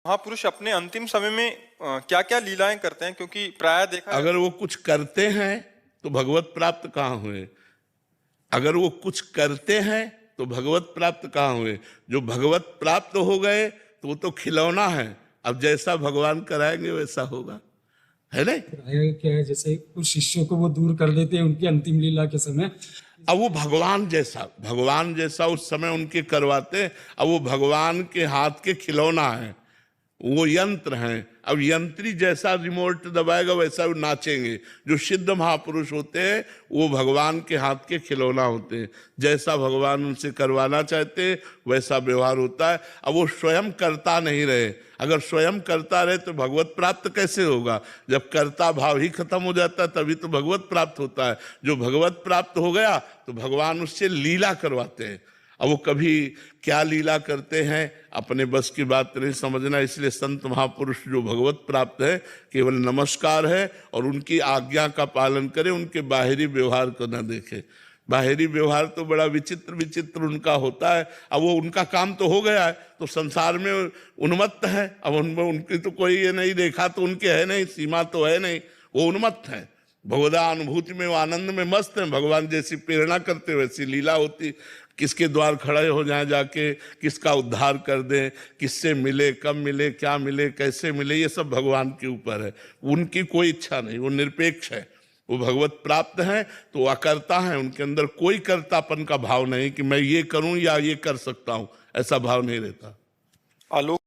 महापुरुष अपने अंतिम समय में क्या क्या लीलाएं करते हैं? क्योंकि प्राय देखा अगर वो कुछ करते हैं तो भगवत प्राप्त कहाँ हुए? अगर वो कुछ करते हैं तो भगवत प्राप्त कहाँ हुए? जो भगवत प्राप्त हो गए तो वो तो खिलौना है, अब जैसा भगवान कराएंगे वैसा होगा, है नहीं? क्या है, जैसे कुछ शिष्यों को वो दूर कर देते हैं उनकी अंतिम लीला के समय। अब वो भगवान जैसा उस समय उनके करवाते, अब वो भगवान के हाथ के खिलौना है, वो यंत्र हैं। अब यंत्री जैसा रिमोट दबाएगा वैसा वो नाचेंगे। जो सिद्ध महापुरुष होते हैं वो भगवान के हाथ के खिलौना होते हैं, जैसा भगवान उनसे करवाना चाहते हैं वैसा व्यवहार होता है। अब वो स्वयं करता नहीं रहे, अगर स्वयं करता रहे तो भगवत प्राप्त कैसे होगा? जब कर्ता भाव ही खत्म हो जाता है तभी तो भगवत प्राप्त होता है। जो भगवत प्राप्त हो गया तो भगवान उससे लीला करवाते हैं। अब वो कभी क्या लीला करते हैं अपने बस की बात नहीं समझना, इसलिए संत महापुरुष जो भगवत प्राप्त है केवल नमस्कार है और उनकी आज्ञा का पालन करें, उनके बाहरी व्यवहार को न देखें। बाहरी व्यवहार तो बड़ा विचित्र विचित्र उनका होता है। अब वो उनका काम तो हो गया है तो संसार में उन्मत्त है, अब उनमें उनकी तो कोई ये नहीं, देखा तो उनके है नहीं, सीमा तो है नहीं, वो उन्मत्त है। भगवदा अनुभूति में वो आनंद में मस्त है, भगवान जैसी प्रेरणा करते वैसी लीला होती। किसके द्वार खड़े हो जाए जाके, किसका उद्धार कर दें, किससे मिले, कब मिले, क्या मिले, कैसे मिले, ये सब भगवान के ऊपर है। उनकी कोई इच्छा नहीं, वो निरपेक्ष है, वो भगवत प्राप्त हैं तो अकर्ता है, उनके अंदर कोई कर्तापन का भाव नहीं कि मैं ये करूं या ये कर सकता हूं, ऐसा भाव नहीं रहता। आलोक